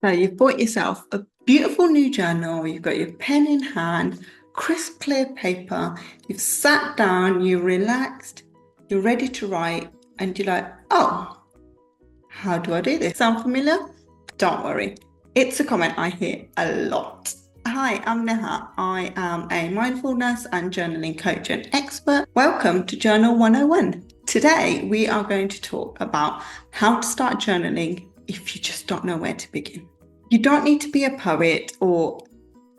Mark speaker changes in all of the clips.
Speaker 1: So you've bought yourself a beautiful new journal, you've got your pen in hand, crisp, clear paper, you've sat down, you're relaxed, you're ready to write, and you're like, oh, how do I do this? Sound familiar? Don't worry. It's a comment I hear a lot. Hi, I'm Neha. I am a mindfulness and journaling coach and expert. Welcome to Journal 101. Today, we are going to talk about how to start journaling if you just don't know where to begin. You don't need to be a poet or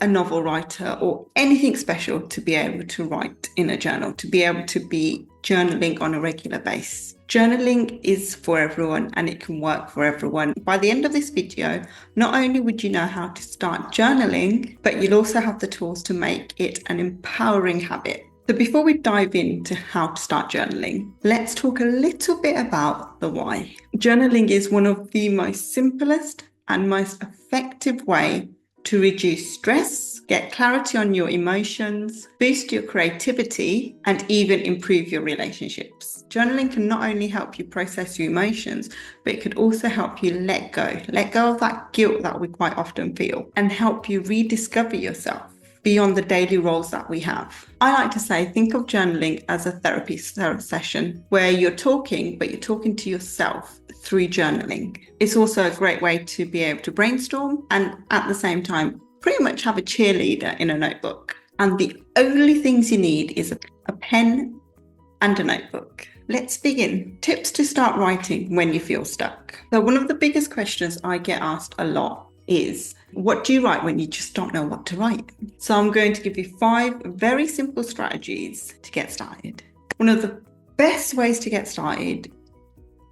Speaker 1: a novel writer or anything special to be able to write in a journal, to be able to be journaling on a regular basis. Journaling is for everyone and it can work for everyone. By the end of this video, not only would you know how to start journaling, but you'll also have the tools to make it an empowering habit. So before we dive into how to start journaling, let's talk a little bit about the why. Journaling is one of the most simplest and most effective way to reduce stress, get clarity on your emotions, boost your creativity, and even improve your relationships. Journaling can not only help you process your emotions, but it could also help you let go of that guilt that we quite often feel, and help you rediscover yourself beyond the daily roles that we have. I like to say, think of journaling as a therapy session where you're talking, but you're talking to yourself through journaling. It's also a great way to be able to brainstorm and at the same time, pretty much have a cheerleader in a notebook. And the only things you need is a pen and a notebook. Let's begin. Tips to start writing when you feel stuck. So one of the biggest questions I get asked a lot is, what do you write when you just don't know what to write? So I'm going to give you 5 very simple strategies to get started. One of the best ways to get started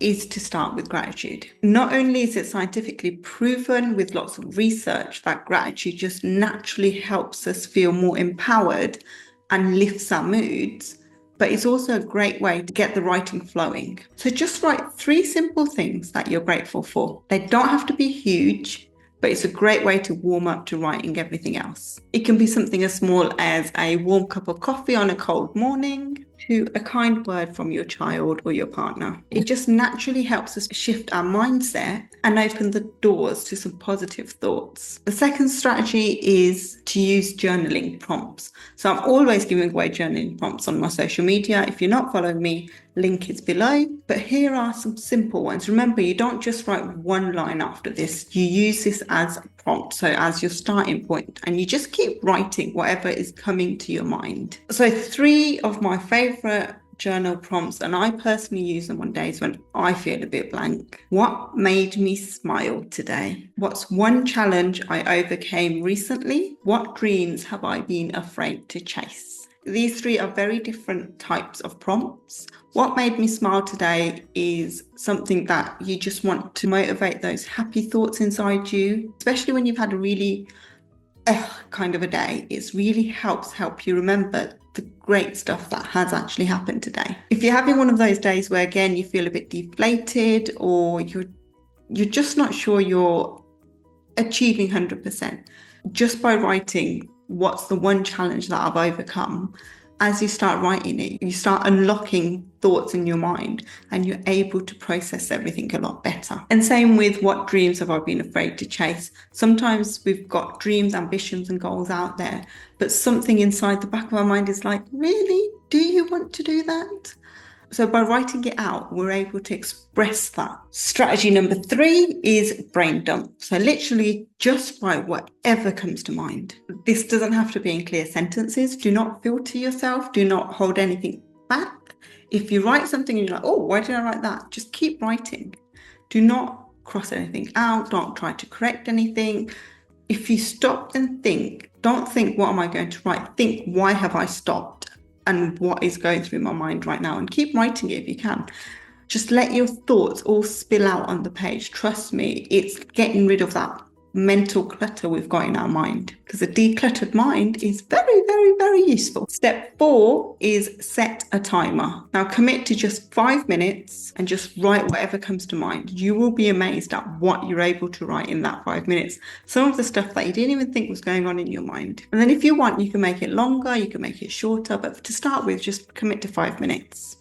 Speaker 1: is to start with gratitude. Not only is it scientifically proven with lots of research that gratitude just naturally helps us feel more empowered and lifts our moods, but it's also a great way to get the writing flowing. So just write 3 simple things that you're grateful for. They don't have to be huge, but it's a great way to warm up to writing everything else. It can be something as small as a warm cup of coffee on a cold morning, to a kind word from your child or your partner. It just naturally helps us shift our mindset and open the doors to some positive thoughts. The second strategy is to use journaling prompts. So I'm always giving away journaling prompts on my social media. If you're not following me, link is below. But here are some simple ones. Remember, you don't just write one line after this. You use this as a prompt, so as your starting point, and you just keep writing whatever is coming to your mind. So 3 of my favorite journal prompts, and I personally use them on days when I feel a bit blank. What made me smile today? What's one challenge I overcame recently? What dreams have I been afraid to chase? These 3 are very different types of prompts. What made me smile today is something that you just want to motivate those happy thoughts inside you, especially when you've had a really kind of a day. It really help you remember the great stuff that has actually happened today. If you're having one of those days where, again, you feel a bit deflated or you're just not sure you're achieving 100%, just by writing what's the one challenge that I've overcome, as you start writing it, you start unlocking thoughts in your mind and you're able to process everything a lot better. And same with what dreams have I been afraid to chase. Sometimes we've got dreams, ambitions and goals out there, but something inside the back of our mind is like, really? Do you want to do that? So by writing it out, we're able to express that. Strategy number 3 is brain dump. So literally just write whatever comes to mind. This doesn't have to be in clear sentences. Do not filter yourself. Do not hold anything back. If you write something and you're like, oh, why did I write that? Just keep writing. Do not cross anything out. Don't try to correct anything. If you stop and think, don't think, what am I going to write? Think, why have I stopped? And what is going through my mind right now, and keep writing it if you can. Just let your thoughts all spill out on the page. Trust me, it's getting rid of that mental clutter we've got in our mind, because a decluttered mind is very, very, very useful. Step 4 is set a timer. Now commit to just 5 minutes and just write whatever comes to mind. You will be amazed at what you're able to write in that 5 minutes. Some of the stuff that you didn't even think was going on in your mind. And then if you want, you can make it longer, you can make it shorter, but to start with, just commit to 5 minutes.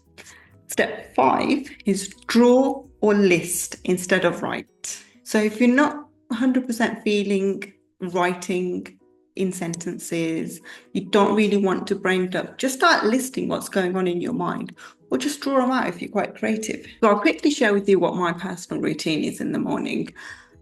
Speaker 1: Step 5 is draw or list instead of write. So if you're not 100% feeling writing in sentences, you don't really want to brain dump, just start listing what's going on in your mind, or just draw them out if you're quite creative. So I'll quickly share with you what my personal routine is in the morning.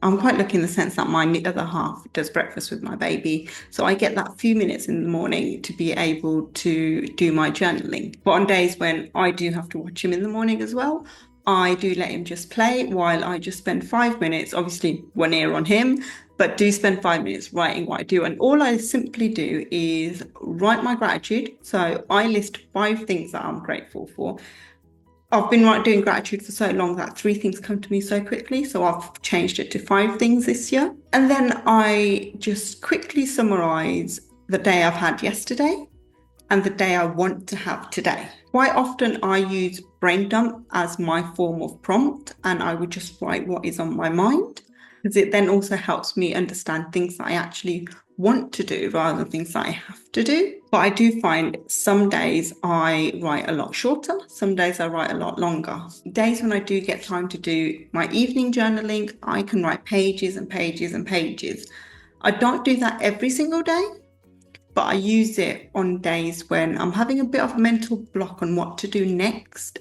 Speaker 1: I'm quite lucky in the sense that my other half does breakfast with my baby. So I get that few minutes in the morning to be able to do my journaling. But on days when I do have to watch him in the morning as well, I do let him just play while I just spend 5 minutes, obviously one ear on him, but do spend 5 minutes writing what I do. And all I simply do is write my gratitude. So I list 5 things that I'm grateful for. I've been doing gratitude for so long that 3 things come to me so quickly. So I've changed it to 5 things this year. And then I just quickly summarize the day I've had yesterday and the day I want to have today. Quite often I use brain dump as my form of prompt, and I would just write what is on my mind, because it then also helps me understand things that I actually want to do rather than things that I have to do. But I do find some days I write a lot shorter, some days I write a lot longer. Days when I do get time to do my evening journaling, I can write pages and pages and pages. I don't do that every single day, but I use it on days when I'm having a bit of a mental block on what to do next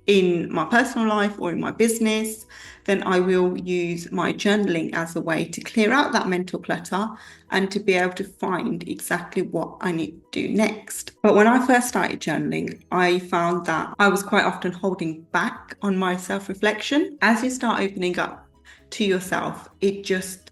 Speaker 1: in my personal life or in my business. Then I will use my journaling as a way to clear out that mental clutter and to be able to find exactly what I need to do next. But when I first started journaling, I found that I was quite often holding back on my self-reflection. As you start opening up to yourself, it just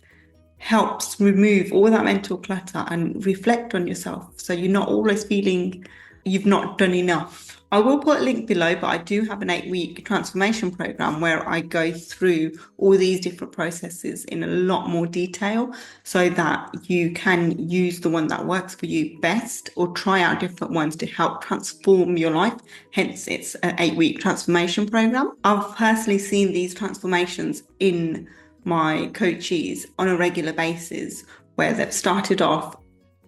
Speaker 1: helps remove all that mental clutter and reflect on yourself, so you're not always feeling you've not done enough. I will put a link below, but I do have an 8-week transformation program where I go through all these different processes in a lot more detail so that you can use the one that works for you best or try out different ones to help transform your life. Hence, it's an 8-week transformation program. I've personally seen these transformations in my coachees on a regular basis, where they've started off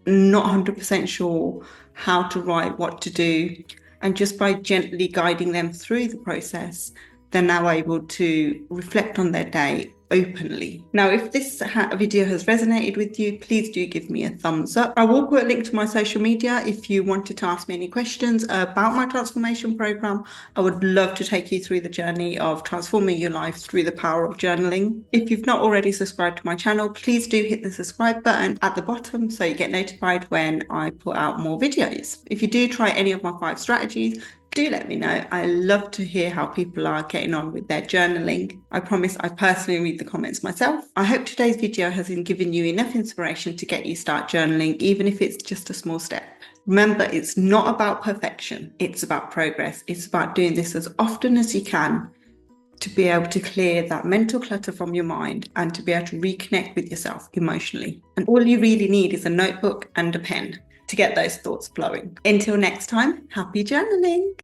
Speaker 1: not 100% sure how to write, what to do, and just by gently guiding them through the process, they're now able to reflect on their day openly. Now, if this video has resonated with you, please do give me a thumbs up. I will put a link to my social media if you wanted to ask me any questions about my transformation program. I would love to take you through the journey of transforming your life through the power of journaling. If you've not already subscribed to my channel, please do hit the subscribe button at the bottom so you get notified when I put out more videos. If you do try any of my 5 strategies, do let me know. I love to hear how people are getting on with their journaling. I promise I personally read the comments myself. I hope today's video has given you enough inspiration to get you start journaling, even if it's just a small step. Remember, it's not about perfection. It's about progress. It's about doing this as often as you can to be able to clear that mental clutter from your mind and to be able to reconnect with yourself emotionally. And all you really need is a notebook and a pen to get those thoughts flowing. Until next time, happy journaling.